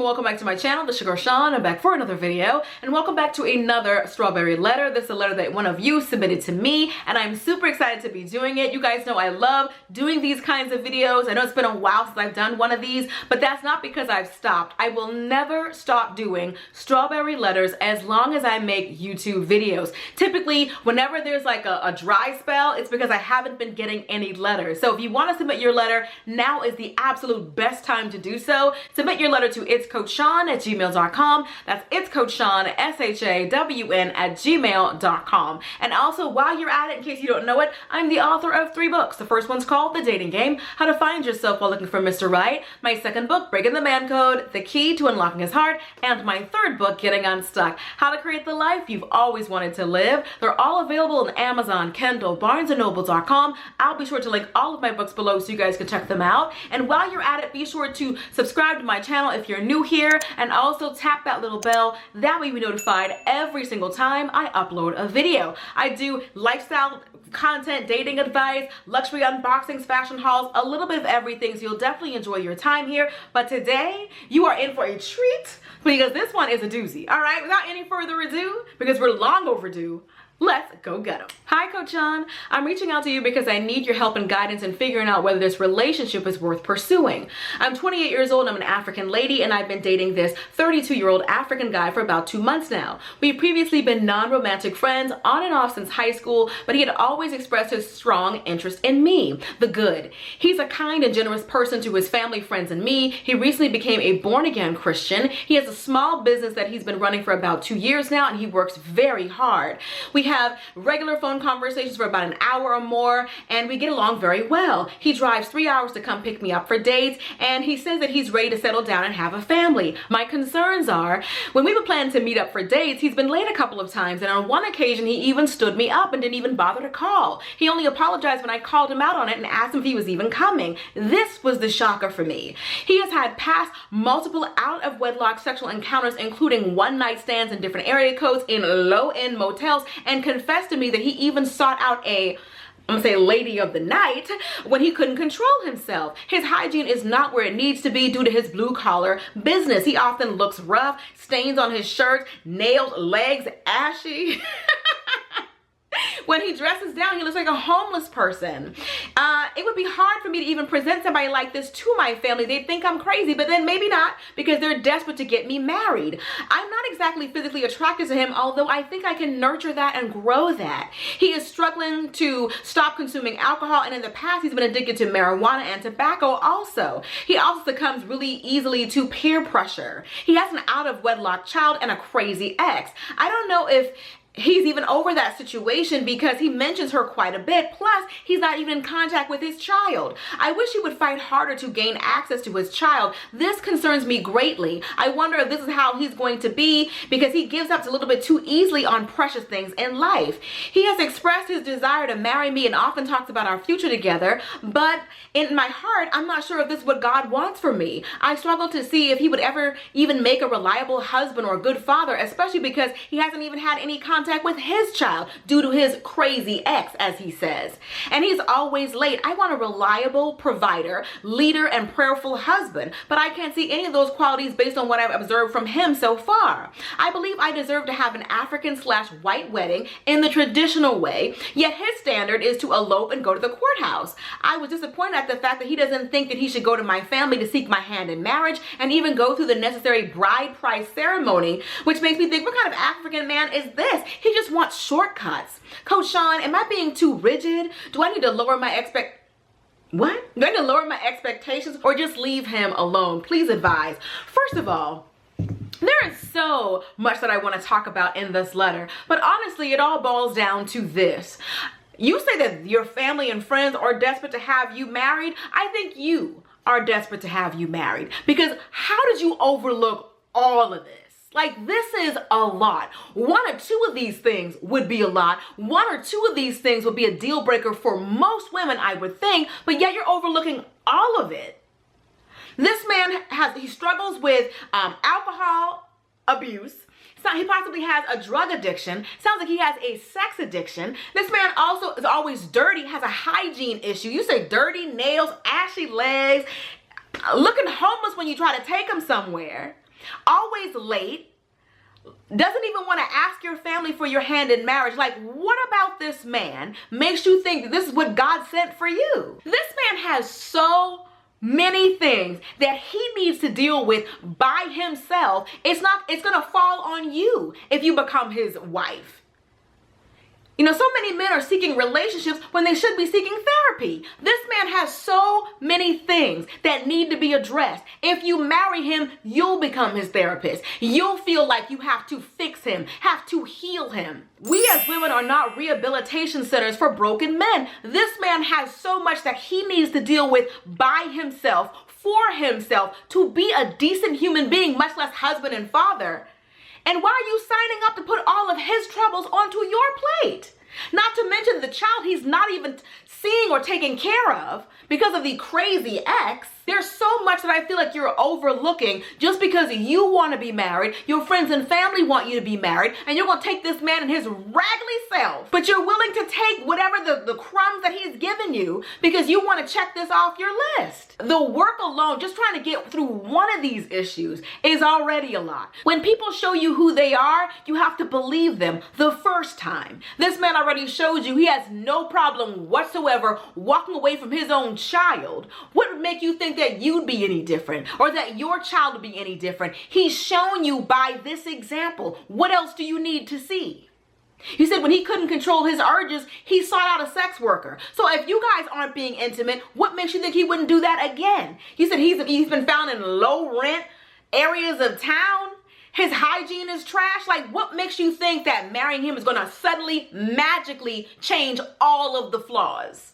welcome back to my channel, The Sugar Sean. I'm back for another video, and welcome back to another strawberry letter. This is a letter that one of you submitted to me, and I'm super excited to be doing it. You guys know I love doing these kinds of videos. I know it's been a while since I've done one of these, but that's not because I've stopped. I will never stop doing strawberry letters as long as I make YouTube videos. Typically, whenever there's like a dry spell, it's because I haven't been getting any letters. So if you want to submit your letter, now is the absolute best time to do so. Submit your letter to itscoachshawn@gmail.com. That's itscoachshawn, SHAWN @gmail.com. And also, while you're at it, in case you don't know it, I'm the author of 3 books. The first one's called The Dating Game: How to Find Yourself While Looking for Mr. Right. My second book, Breaking the Man Code: The Key to Unlocking His Heart. And my third book, Getting Unstuck: How to Create the Life You've Always Wanted to Live. They're all available on Amazon, Kindle, BarnesandNoble.com. I'll be sure to link all of my books below so you guys can check them out. And while you're at it, be sure to subscribe to my channel if you're new here, and also tap that little bell. That way you'll be notified every single time I upload a video. I do lifestyle content, dating advice, luxury unboxings, fashion hauls, a little bit of everything, so you'll definitely enjoy your time here. But today, you are in for a treat, because this one is a doozy. All right, without any further ado, because we're long overdue, let's go get them. Hi, Coach Sean. I'm reaching out to you because I need your help and guidance in figuring out whether this relationship is worth pursuing. I'm 28 years old, I'm an African lady, and I've been dating this 32-year-old African guy for about 2 months now. We've previously been non-romantic friends on and off since high school, but he had always expressed his strong interest in me, the good. He's a kind and generous person to his family, friends, and me. He recently became a born-again Christian. He has a small business that he's been running for about 2 years now, and he works very hard. We have regular phone conversations for about an hour or more, and we get along very well. He drives 3 hours to come pick me up for dates, and he says that he's ready to settle down and have a family. My concerns are, when we were planning to meet up for dates, he's been late a couple of times, and on one occasion he even stood me up and didn't even bother to call. He only apologized when I called him out on it and asked him if he was even coming. This was the shocker for me. He has had past multiple out-of-wedlock sexual encounters, including one-night stands in different area codes in low-end motels, and confessed to me that he even sought out I'm gonna say lady of the night when he couldn't control himself. His hygiene is not where it needs to be due to his blue-collar business. He often looks rough, stains on his shirt, nails, legs ashy. When he dresses down, he looks like a homeless person. It would be hard for me to even present somebody like this to my family. They'd think I'm crazy, but then maybe not, because they're desperate to get me married. I'm not exactly physically attracted to him, although I think I can nurture that and grow that. He is struggling to stop consuming alcohol, and in the past, he's been addicted to marijuana and tobacco also. He also succumbs really easily to peer pressure. He has an out-of-wedlock child and a crazy ex. I don't know if he's even over that situation, because he mentions her quite a bit. Plus, he's not even in contact with his child. I wish he would fight harder to gain access to his child. This concerns me greatly. I wonder if this is how he's going to be, because he gives up a little bit too easily on precious things in life. He has expressed his desire to marry me and often talks about our future together, but in my heart, I'm not sure if this is what God wants for me. I struggle to see if he would ever even make a reliable husband or a good father, especially because he hasn't even had any contact with his child due to his crazy ex, as he says. And he's always late. I want a reliable provider, leader, and prayerful husband, but I can't see any of those qualities based on what I've observed from him so far. I believe I deserve to have an African/white wedding in the traditional way, yet his standard is to elope and go to the courthouse. I was disappointed at the fact that he doesn't think that he should go to my family to seek my hand in marriage and even go through the necessary bride price ceremony, which makes me think, what kind of African man is this? He just wants shortcuts. Coach Sean, am I being too rigid? Do I need to lower my Do I need to lower my expectations, or just leave him alone? Please advise. First of all, there is so much that I want to talk about in this letter, but honestly, it all boils down to this. You say that your family and friends are desperate to have you married. I think you are desperate to have you married, because how did you overlook all of this? Like, this is a lot. 1 or 2 of these things would be a lot. 1 or 2 of these things would be a deal breaker for most women, I would think, but yet you're overlooking all of it. This man he struggles with alcohol abuse. He possibly has a drug addiction. Sounds like he has a sex addiction. This man also is always dirty, has a hygiene issue. You say dirty nails, ashy legs, looking homeless when you try to take him somewhere. always late, doesn't even want to ask your family for your hand in marriage. Like, what about this man makes you think that this is what God sent for you? This man has so many things that he needs to deal with by himself. It's gonna fall on you if you become his wife. You know, so many men are seeking relationships when they should be seeking therapy. This man has so many things that need to be addressed. If you marry him, you'll become his therapist. You'll feel like you have to fix him, have to heal him. We as women are not rehabilitation centers for broken men. This man has so much that he needs to deal with by himself, for himself, to be a decent human being, much less husband and father. And why are you signing up to put all of his troubles onto your plate? Not to mention the child he's not even seeing or taking care of because of the crazy ex. There's so much that I feel like you're overlooking just because you want to be married, your friends and family want you to be married, and you're going to take this man and his raggedy self, but you're willing to take whatever the crumbs that he's given you because you want to check this off your list. The work alone, just trying to get through one of these issues, is already a lot. When people show you who they are, you have to believe them the first time. This man already showed you he has no problem whatsoever walking away from his own child. What would make you think that you'd be any different or that your child would be any different? He's shown you by this example. What else do you need to see? He said when he couldn't control his urges, he sought out a sex worker. So if you guys aren't being intimate, what makes you think he wouldn't do that again? He said he's been found in low rent areas of town. His hygiene is trash. Like, what makes you think that marrying him is going to suddenly, magically change all of the flaws?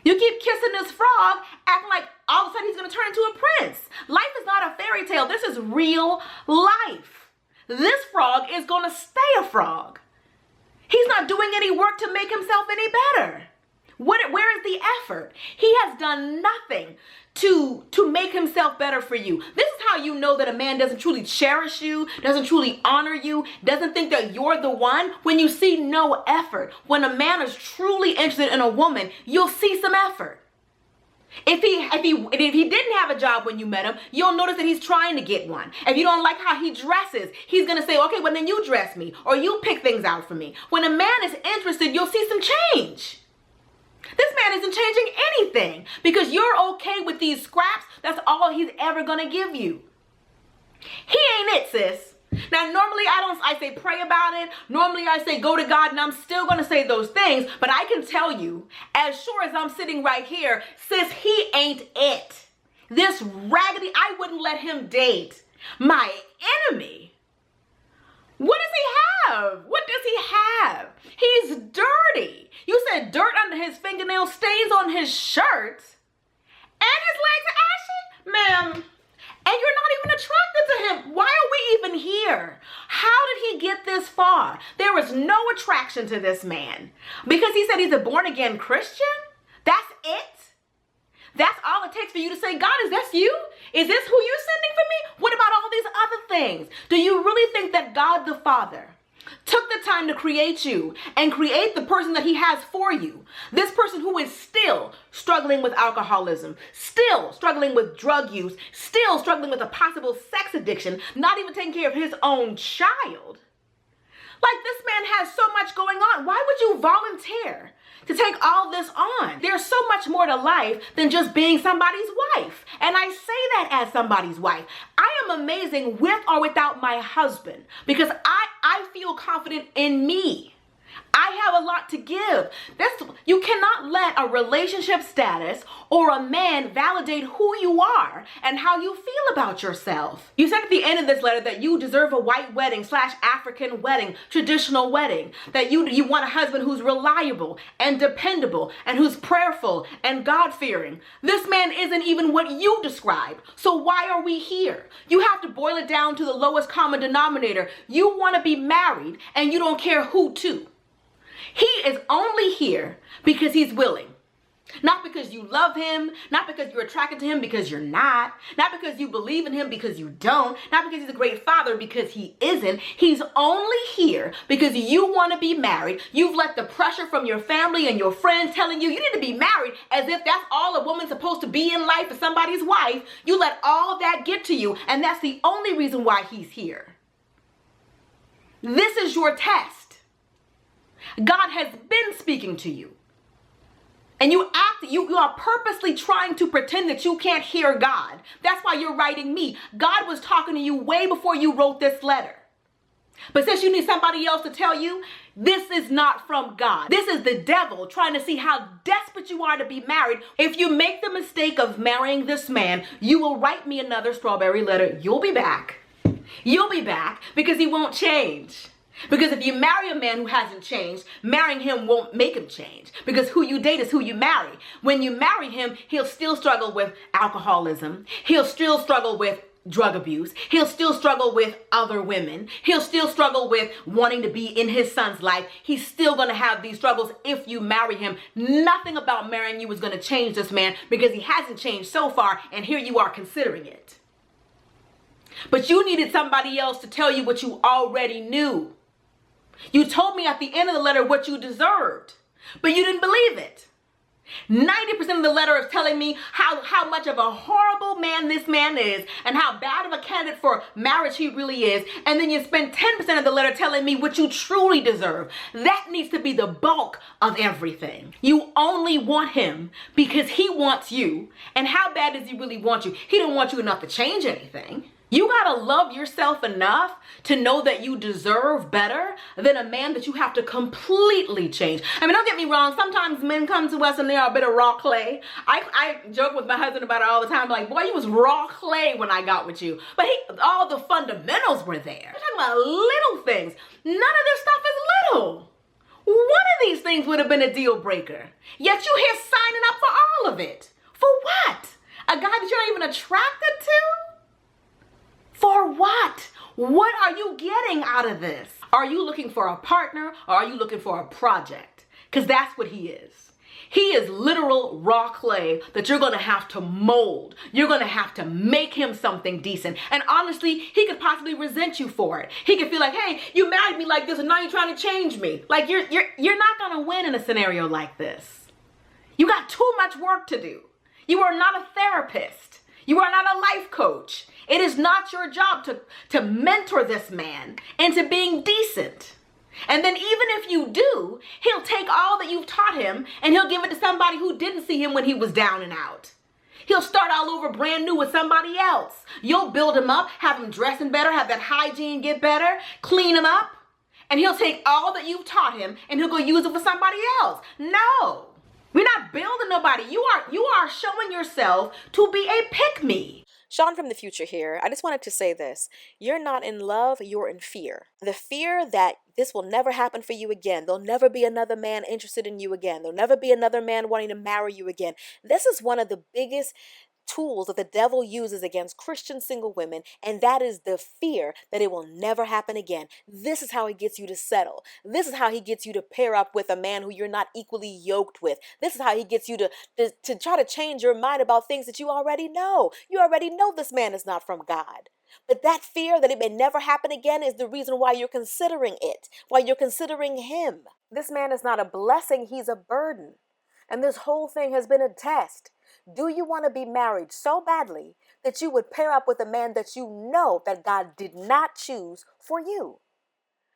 You keep kissing this frog, acting like all of a sudden he's going to turn into a prince. Life is not a fairy tale. This is real life. This frog is going to stay a frog. He's not doing any work to make himself any better. Where is the effort? He has done nothing to make himself better for you. This is how you know that a man doesn't truly cherish you, doesn't truly honor you, doesn't think that you're the one, when you see no effort. When a man is truly interested in a woman, you'll see some effort. If he didn't have a job when you met him, you'll notice that he's trying to get one. If you don't like how he dresses, he's going to say, okay, well then you dress me or you pick things out for me. When a man is interested, you'll see some change. This man isn't changing anything because you're okay with these scraps. That's all he's ever going to give you. He ain't it, sis. Now, normally I say pray about it. Normally I say go to God, and I'm still going to say those things. But I can tell you, as sure as I'm sitting right here, sis, he ain't it. This raggedy, I wouldn't let him date my enemy. What does he have? What does he have? He's dirty. You said dirt under his fingernails, stains on his shirt, and his legs are ashy? Ma'am, and you're not even attracted to him. Why are we even here? How did he get this far? There is no attraction to this man because he said he's a born-again Christian? That's it? That's all it takes for you to say, God, is this you? Is this who you're sending for me? What about all these other things? Do you really think that God the Father took the time to create you and create the person that he has for you? This person who is still struggling with alcoholism, still struggling with drug use, still struggling with a possible sex addiction, not even taking care of his own child. Like, this man has so much going on. Why would you volunteer to take all this on? There's so much more to life than just being somebody's wife. And I say that as somebody's wife. I am amazing with or without my husband because I feel confident in me. I have a lot to give. You cannot let a relationship status or a man validate who you are and how you feel about yourself. You said at the end of this letter that you deserve a white wedding / African wedding, traditional wedding, that you want a husband who's reliable and dependable and who's prayerful and God-fearing. This man isn't even what you described. So why are we here? You have to boil it down to the lowest common denominator. You want to be married and you don't care who to. He is only here because he's willing. Not because you love him, not because you're attracted to him because you're not because you believe in him because you don't, not because he's a great father because he isn't. He's only here because you want to be married. You've let the pressure from your family and your friends telling you need to be married, as if that's all a woman's supposed to be in life, as somebody's wife. You let all that get to you, and that's the only reason why he's here. This is your test. God has been speaking to you. And you are purposely trying to pretend that you can't hear God. That's why you're writing me. God was talking to you way before you wrote this letter. But since you need somebody else to tell you, this is not from God. This is the devil trying to see how desperate you are to be married. If you make the mistake of marrying this man, you will write me another strawberry letter. You'll be back. You'll be back because he won't change. Because if you marry a man who hasn't changed, marrying him won't make him change. Because who you date is who you marry. When you marry him, he'll still struggle with alcoholism. He'll still struggle with drug abuse. He'll still struggle with other women. He'll still struggle with wanting to be in his son's life. He's still going to have these struggles if you marry him. Nothing about marrying you is going to change this man because he hasn't changed so far, and here you are considering it. But you needed somebody else to tell you what you already knew. You told me at the end of the letter what you deserved, but you didn't believe it. 90% of the letter is telling me how much of a horrible man this man is and how bad of a candidate for marriage he really is. And then you spend 10% of the letter telling me what you truly deserve. That needs to be the bulk of everything. You only want him because he wants you. And how bad does he really want you? He don't want you enough to change anything. You gotta love yourself enough to know that you deserve better than a man that you have to completely change. I mean, don't get me wrong. Sometimes men come to us and they are a bit of raw clay. I joke with my husband about it all the time. Like, boy, you was raw clay when I got with you. But all the fundamentals were there. We're talking about little things. None of this stuff is little. One of these things would have been a deal breaker. Yet you here signing up for all of it. For what? A guy that you're not even attracted to? For what? What are you getting out of this? Are you looking for a partner or are you looking for a project? Because that's what he is. He is literal raw clay that you're going to have to mold. You're going to have to make him something decent. And honestly, he could possibly resent you for it. He could feel like, hey, you married me like this and now you're trying to change me. Like you're not going to win in a scenario like this. You got too much work to do. You are not a therapist. You are not a life coach. It is not your job to mentor this man into being decent. And then even if you do, he'll take all that you've taught him and he'll give it to somebody who didn't see him when he was down and out. He'll start all over brand new with somebody else. You'll build him up, have him dressing better, have that hygiene get better, clean him up. And he'll take all that you've taught him and he'll go use it for somebody else. No. We're not building nobody. You are showing yourself to be a pick-me. Sean from the future here. I just wanted to say this. You're not in love, you're in fear. The fear that this will never happen for you again. There'll never be another man interested in you again. There'll never be another man wanting to marry you again. This is one of the biggest tools that the devil uses against Christian single women, and that is the fear that it will never happen again. This is how he gets you to settle. This is how he gets you to pair up with a man who you're not equally yoked with. This is how he gets you to try to change your mind about things that you already know. You already know this man is not from God. But that fear that it may never happen again is the reason why you're considering it, why you're considering him. This man is not a blessing, he's a burden. And this whole thing has been a test. Do you want to be married so badly that you would pair up with a man that you know that God did not choose for you?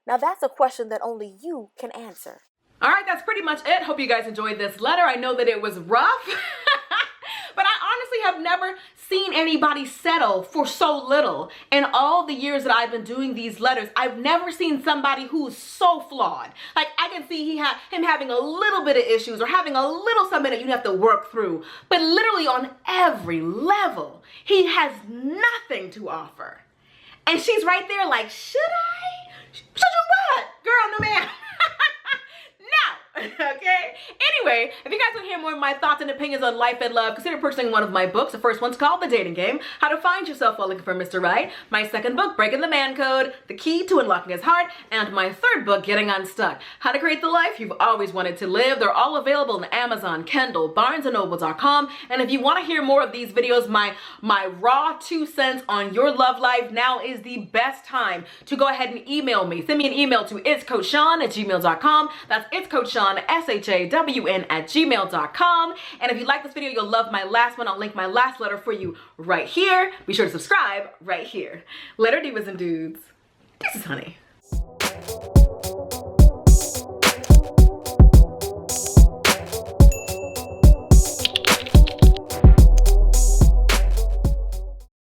Now that's a question that only you can answer. All right, that's pretty much it. Hope you guys enjoyed this letter. I know that it was rough, but I honestly have never seen anybody settle for so little. In all the years that I've been doing these letters, I've never seen somebody who's so flawed. Like I can see him having a little bit of issues or having a little something that you have to work through. But literally on every level, he has nothing to offer. And she's right there like, should I? Should you what? Girl, no ma'am. No. Okay? Anyway, if you guys want to hear more of my thoughts and opinions on life and love, consider purchasing one of my books. The first one's called The Dating Game, How to Find Yourself While Looking for Mr. Right. My second book, Breaking the Man Code, The Key to Unlocking His Heart. And my third book, Getting Unstuck, How to Create the Life You've Always Wanted to Live. They're all available on Amazon, Kindle, BarnesandNoble.com. And if you want to hear more of these videos, my raw 2 cents on your love life, now is the best time to go ahead and email me. Send me an email to itscoachshawn@gmail.com. That's itscoachshawn, SHAWN@gmail.com. And if you like this video, you'll love my last one. I'll link my last letter for you right here. Be sure to subscribe right here. Later, divas and dudes. This is Honey.